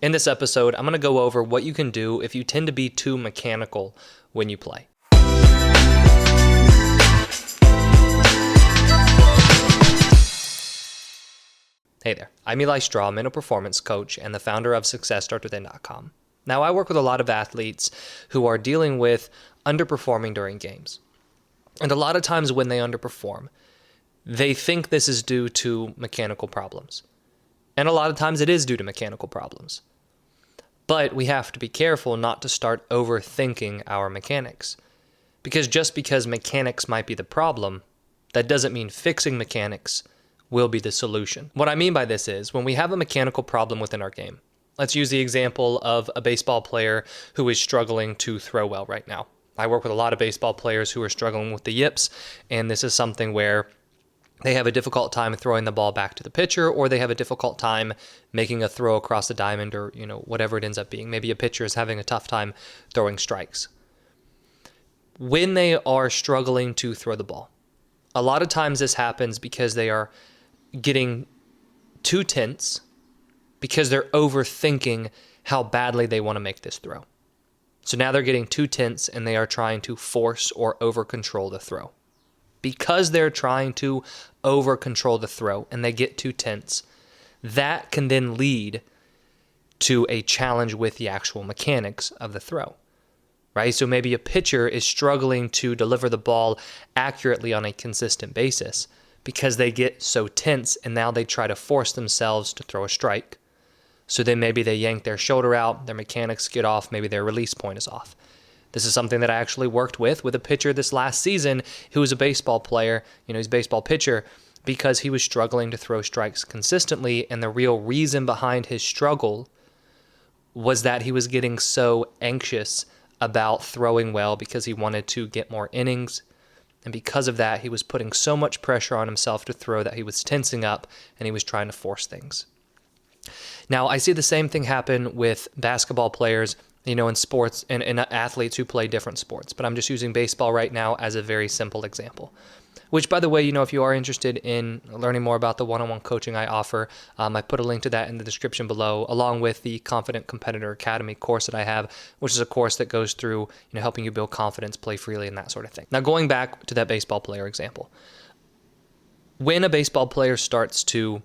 In this episode, I'm going to go over what you can do if you tend to be too mechanical when you play. Hey there, I'm Eli Straw, mental performance coach and the founder of SuccessStartsWithin.com. Now, I work with a lot of athletes who are dealing with underperforming during games. And a lot of times when they underperform, they think this is due to mechanical problems. And a lot of times it is due to mechanical problems. But we have to be careful not to start overthinking our mechanics. Because just because mechanics might be the problem, that doesn't mean fixing mechanics will be the solution. What I mean by this is, when we have a mechanical problem within our game, let's use the example of a baseball player who is struggling to throw well right now. I work with a lot of baseball players who are struggling with the yips, and this is something where they have a difficult time throwing the ball back to the pitcher, or they have a difficult time making a throw across the diamond, or whatever it ends up being. Maybe a pitcher is having a tough time throwing strikes. When they are struggling to throw the ball, a lot of times this happens because they are getting too tense, because they're overthinking how badly they want to make this throw. So now they're getting too tense and they are trying to force or over-control the throw. Because they're trying to over-control the throw and they get too tense, that can then lead to a challenge with the actual mechanics of the throw, right? So maybe a pitcher is struggling to deliver the ball accurately on a consistent basis because they get so tense and now they try to force themselves to throw a strike. So then maybe they yank their shoulder out, their mechanics get off, maybe their release point is off. This is something that I actually worked with a pitcher this last season who was a baseball player, he's a baseball pitcher, because he was struggling to throw strikes consistently, and the real reason behind his struggle was that he was getting so anxious about throwing well because he wanted to get more innings, and because of that, he was putting so much pressure on himself to throw that he was tensing up and he was trying to force things. Now, I see the same thing happen with basketball players, in sports and athletes who play different sports. But I'm just using baseball right now as a very simple example. Which, by the way, if you are interested in learning more about the one-on-one coaching I offer, I put a link to that in the description below, along with the Confident Competitor Academy course that I have, which is a course that goes through, helping you build confidence, play freely, and that sort of thing. Now, going back to that baseball player example, when a baseball player starts to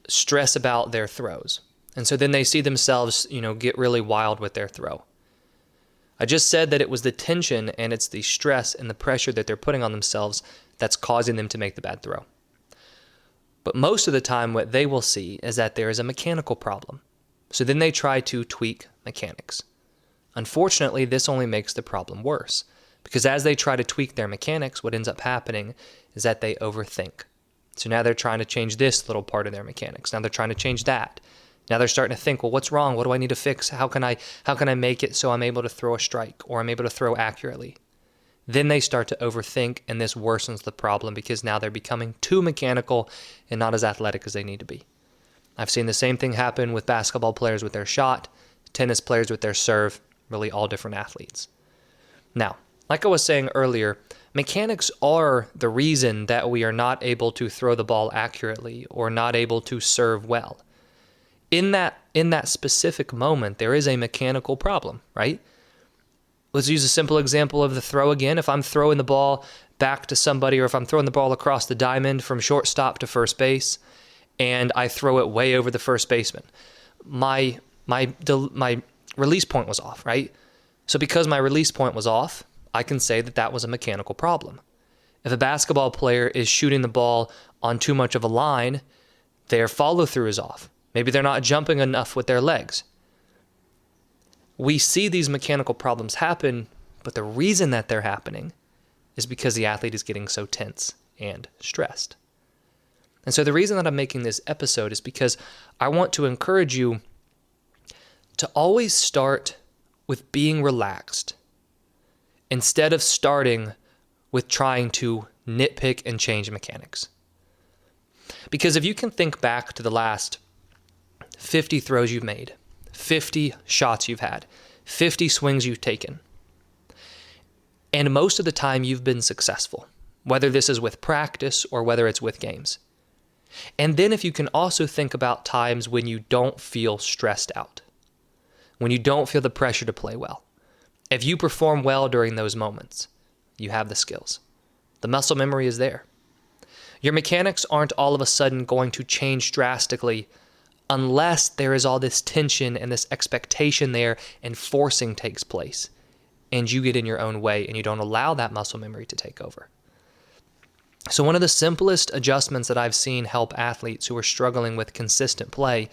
stress about their throws, and so then they see themselves, get really wild with their throw. I just said that it was the tension and it's the stress and the pressure that they're putting on themselves that's causing them to make the bad throw. But most of the time, what they will see is that there is a mechanical problem. So then they try to tweak mechanics. Unfortunately, this only makes the problem worse, because as they try to tweak their mechanics, what ends up happening is that they overthink. So now they're trying to change this little part of their mechanics. Now they're trying to change that. Now they're starting to think, well, what's wrong? What do I need to fix? How can I make it so I'm able to throw a strike or I'm able to throw accurately? Then they start to overthink, and this worsens the problem because now they're becoming too mechanical and not as athletic as they need to be. I've seen the same thing happen with basketball players with their shot, tennis players with their serve, really all different athletes. Now, like I was saying earlier, mechanics are the reason that we are not able to throw the ball accurately or not able to serve well. In that specific moment, there is a mechanical problem, right? Let's use a simple example of the throw again. If I'm throwing the ball back to somebody, or if I'm throwing the ball across the diamond from shortstop to first base, and I throw it way over the first baseman, my release point was off, right? So because my release point was off, I can say that was a mechanical problem. If a basketball player is shooting the ball on too much of a line, their follow-through is off. Maybe they're not jumping enough with their legs. We see these mechanical problems happen, but the reason that they're happening is because the athlete is getting so tense and stressed. And so the reason that I'm making this episode is because I want to encourage you to always start with being relaxed instead of starting with trying to nitpick and change mechanics. Because if you can think back to the last 50 throws you've made, 50 shots you've had, 50 swings you've taken, and most of the time you've been successful, whether this is with practice or whether it's with games, And then if you can also think about times when you don't feel stressed out, when you don't feel the pressure to play well. If you perform well during those moments, you have the skills. The muscle memory is there. Your mechanics aren't all of a sudden going to change drastically unless there is all this tension and this expectation there and forcing takes place and you get in your own way and you don't allow that muscle memory to take over. So one of the simplest adjustments that I've seen help athletes who are struggling with consistent play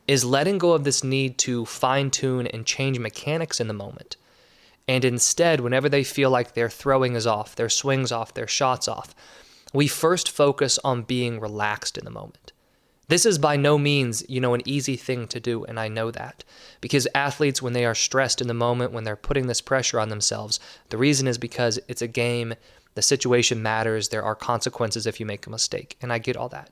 is letting go of this need to fine-tune and change mechanics in the moment. And instead, whenever they feel like their throwing is off, their swing's off, their shot's off, we first focus on being relaxed in the moment. This is by no means, an easy thing to do, and I know that. Because athletes, when they are stressed in the moment, when they're putting this pressure on themselves, the reason is because it's a game, the situation matters, there are consequences if you make a mistake, and I get all that.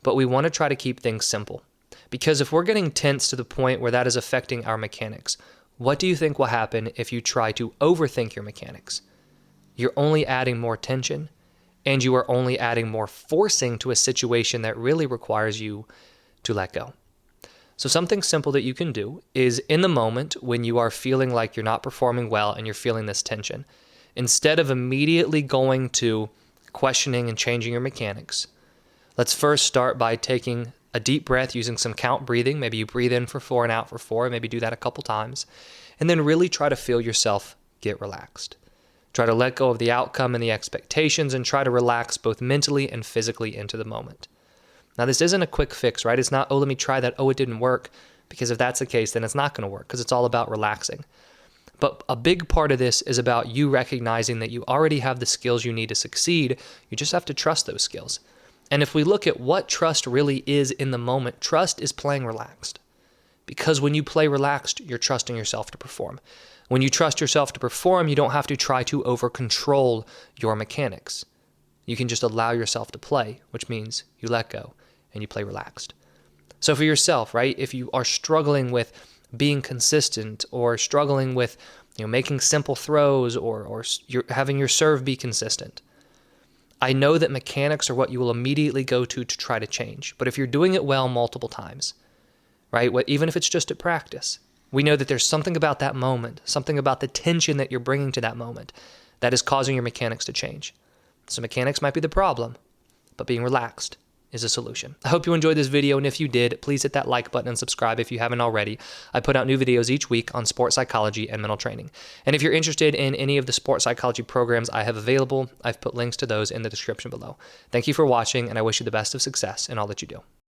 But we want to try to keep things simple. Because if we're getting tense to the point where that is affecting our mechanics, what do you think will happen if you try to overthink your mechanics? You're only adding more tension, and you are only adding more forcing to a situation that really requires you to let go. So something simple that you can do is in the moment when you are feeling like you're not performing well and you're feeling this tension, instead of immediately going to questioning and changing your mechanics, let's first start by taking a deep breath using some count breathing. Maybe you breathe in for 4 and out for 4, maybe do that a couple times, and then really try to feel yourself get relaxed. Try to let go of the outcome and the expectations and try to relax both mentally and physically into the moment. Now, this isn't a quick fix, right? It's not, let me try that. It didn't work. Because if that's the case, then it's not going to work because it's all about relaxing. But a big part of this is about you recognizing that you already have the skills you need to succeed. You just have to trust those skills. And if we look at what trust really is in the moment, trust is playing relaxed. Because when you play relaxed, you're trusting yourself to perform. When you trust yourself to perform, you don't have to try to over-control your mechanics. You can just allow yourself to play, which means you let go and you play relaxed. So for yourself, right, if you are struggling with being consistent or struggling with making simple throws or you're having your serve be consistent, I know that mechanics are what you will immediately go to try to change. But if you're doing it well multiple times, right, even if it's just at practice, we know that there's something about that moment, something about the tension that you're bringing to that moment that is causing your mechanics to change. So mechanics might be the problem, but being relaxed is a solution. I hope you enjoyed this video, and if you did, please hit that like button and subscribe if you haven't already. I put out new videos each week on sports psychology and mental training. And if you're interested in any of the sports psychology programs I have available, I've put links to those in the description below. Thank you for watching, and I wish you the best of success in all that you do.